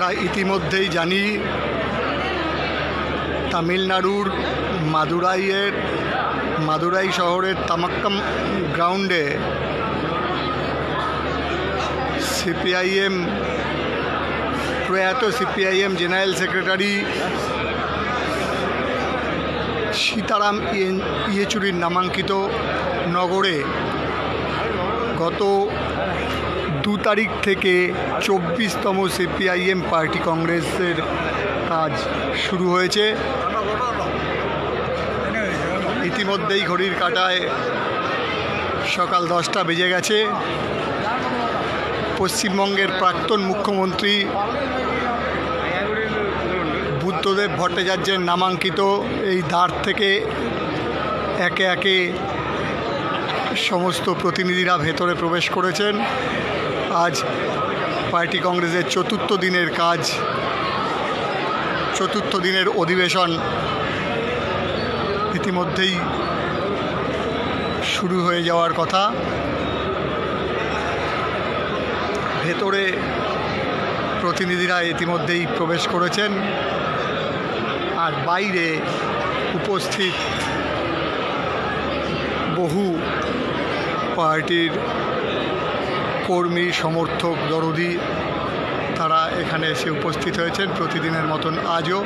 আমরা ইতিমধ্যেই জানি তামিলনাড়ুর মাদুরাই শহরের তামাক্কাম গ্রাউন্ডে সিপিআইএম প্রয়াত সিপিআইএম জেনারেল সেক্রেটারি সীতারাম ইয়েচুরির নামাঙ্কিত নগরে গত 2 তারিখ থেকে 24তম সিপিআইএম পার্টি কংগ্রেসের কাজ শুরু হয়েছে। ইতিমধ্যেই ঘড়ির কাঁটায় সকাল 10টা বেজে গেছে। পশ্চিমবঙ্গের প্রাক্তন মুখ্যমন্ত্রী বুদ্ধদেব ভট্টাচার্যের নামাঙ্কিত এই দ্বার থেকে একে একে সমস্ত প্রতিনিধিরা ভেতরে প্রবেশ করেছেন। আজ পার্টি কংগ্রেসের চতুর্থ দিনের অধিবেশন ইতিমধ্যেই শুরু হয়ে যাওয়ার কথা। ভেতরে প্রতিনিধিরা ইতিমধ্যেই প্রবেশ করেছেন, আর বাইরে উপস্থিত বহু পার্টির কর্মী, সমর্থক, দরদি তারা এখানে এসে উপস্থিত হয়েছেন প্রতিদিনের মতন আজও।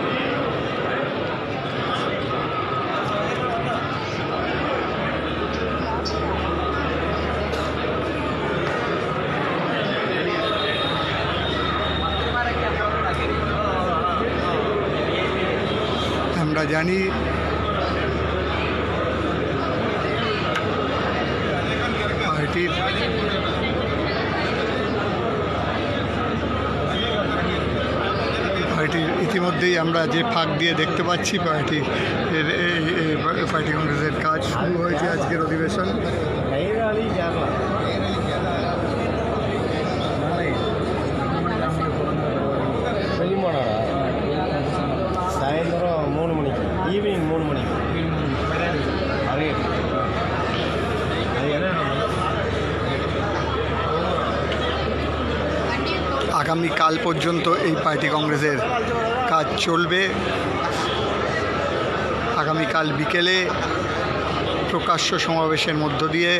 আমরা জানি পার্টির ইতিমধ্যেই আমরা যে ফাঁক দিয়ে দেখতে পাচ্ছি পার্টি কংগ্রেসের কাজ শুরু হয়েছে। আজকের অধিবেশন సాయంత్రం 3 మணிకి ఈవినింగ్ 3 మணிకి అదే আগামীকাল পর্যন্ত এই পার্টি কংগ্রেসের কাজ চলবে। আগামীকাল বিকেলে প্রকাশ্য সমাবেশের মধ্য দিয়ে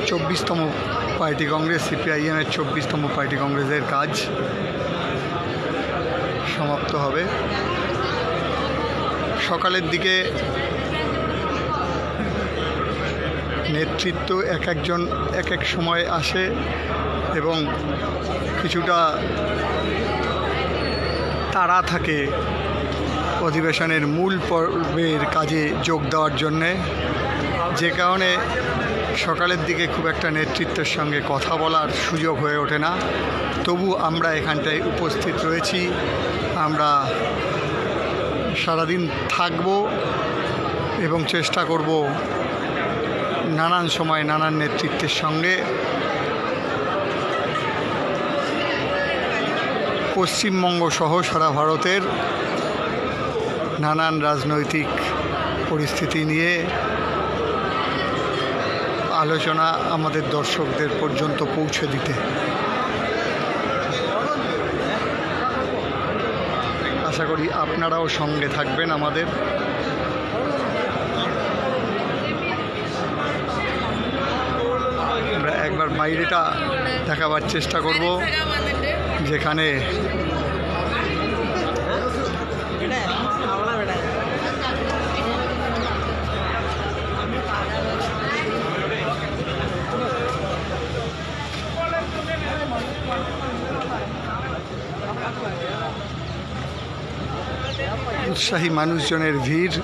24তম পার্টি কংগ্রেস সিপিআইএমের 24তম পার্টি কংগ্রেসের কাজ সমাপ্ত হবে। সকালের দিকে নেতৃত্ব একজন এক এক সময় আসে এবং কিছুটা তাড়া থাকে অধিবেশনের মূল পর্বের কাজে যোগ দেওয়ার জন্যে, যে কারণে সকালের দিকে খুব একটা নেতৃত্বের সঙ্গে কথা বলার সুযোগ হয়ে ওঠে না। তবু আমরা এখানটায় উপস্থিত রয়েছি। আমরা সারাদিন থাকব এবং চেষ্টা করব নানান সময় নানান নেতৃত্বের সঙ্গে পশ্চিমবঙ্গ সহ সারা ভারতের নানান রাজনৈতিক পরিস্থিতি নিয়ে আলোচনা আমাদের দর্শকদের পর্যন্ত পৌঁছে দিতে। আশা করি আপনারাও সঙ্গে থাকবেন আমাদের। আমরা একবার বাইরেটা দেখাবার চেষ্টা করব, যেখানে উৎসাহী মানুষজনের ভিড়।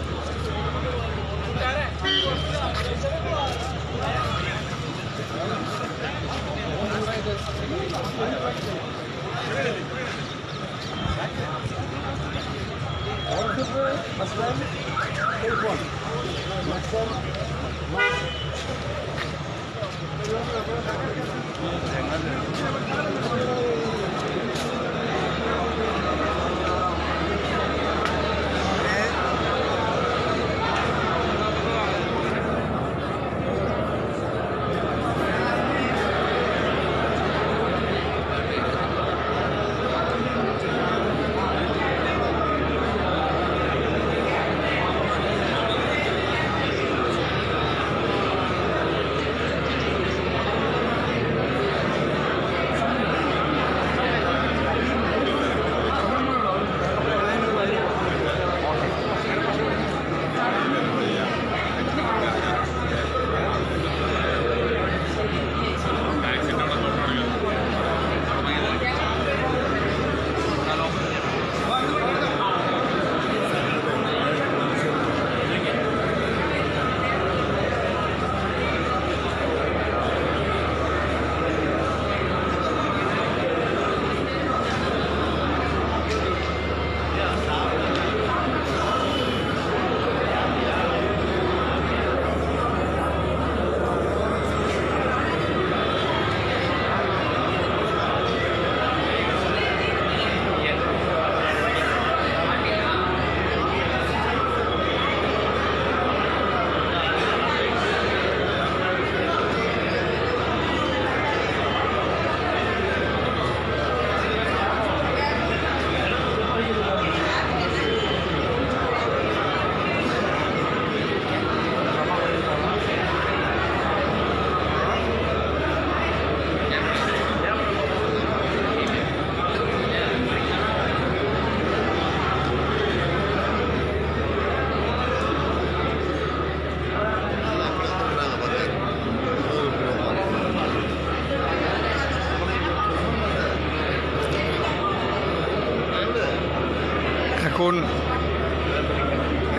এখন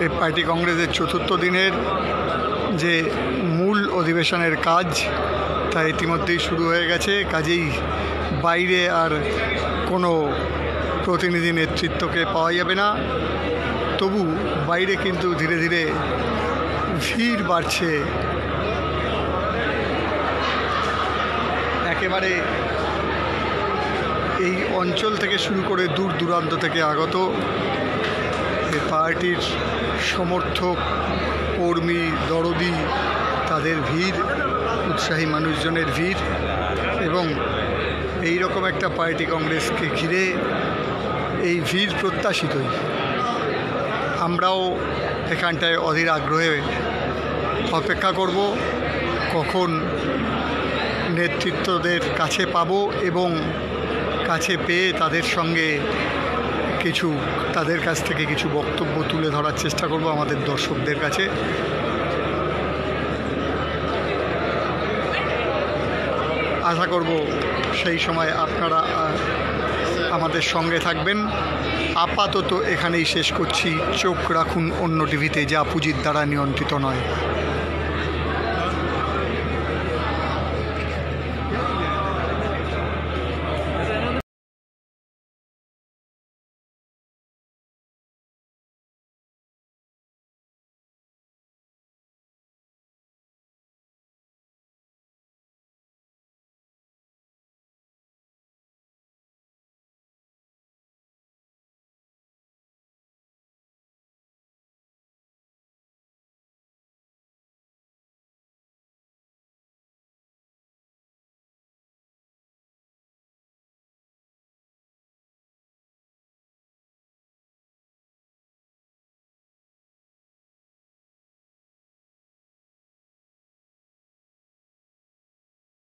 এই পার্টি কংগ্রেসের চতুর্থ দিনের যে মূল অধিবেশনের কাজ তা ইতিমধ্যেই শুরু হয়ে গেছে। কাজেই বাইরে আর কোনো প্রতিনিধি নেতৃত্বকে পাওয়া যাবে না। তবু বাইরে কিন্তু ধীরে ধীরে ভিড় বাড়ছে। একেবারে এই অঞ্চল থেকে শুরু করে দূর দূরান্ত থেকে আগত এই পার্টির সমর্থক, কর্মী, দরদি, তাদের ভিড়, উৎসাহী মানুষজনের ভিড়, এবং এই রকম একটা পার্টি কংগ্রেসকে ঘিরে এই ভিড় প্রত্যাশিতই। আমরাও এখানটায় অধীর আগ্রহে অপেক্ষা করব কখন নেতৃত্বদের কাছে পাবো এবং কাছে পেয়ে তাদের সঙ্গে তাদের কাছ থেকে কিছু বক্তব্য তুলে ধরার চেষ্টা করব আমাদের দর্শকদের কাছে। আশা করব সেই সময় আপনারা আমাদের সঙ্গে থাকবেন। আপাতত এখানেই শেষ করছি। চোখ রাখুন অন্য টিভিতে, যা পুঁজির দ্বারা নিয়ন্ত্রিত নয়।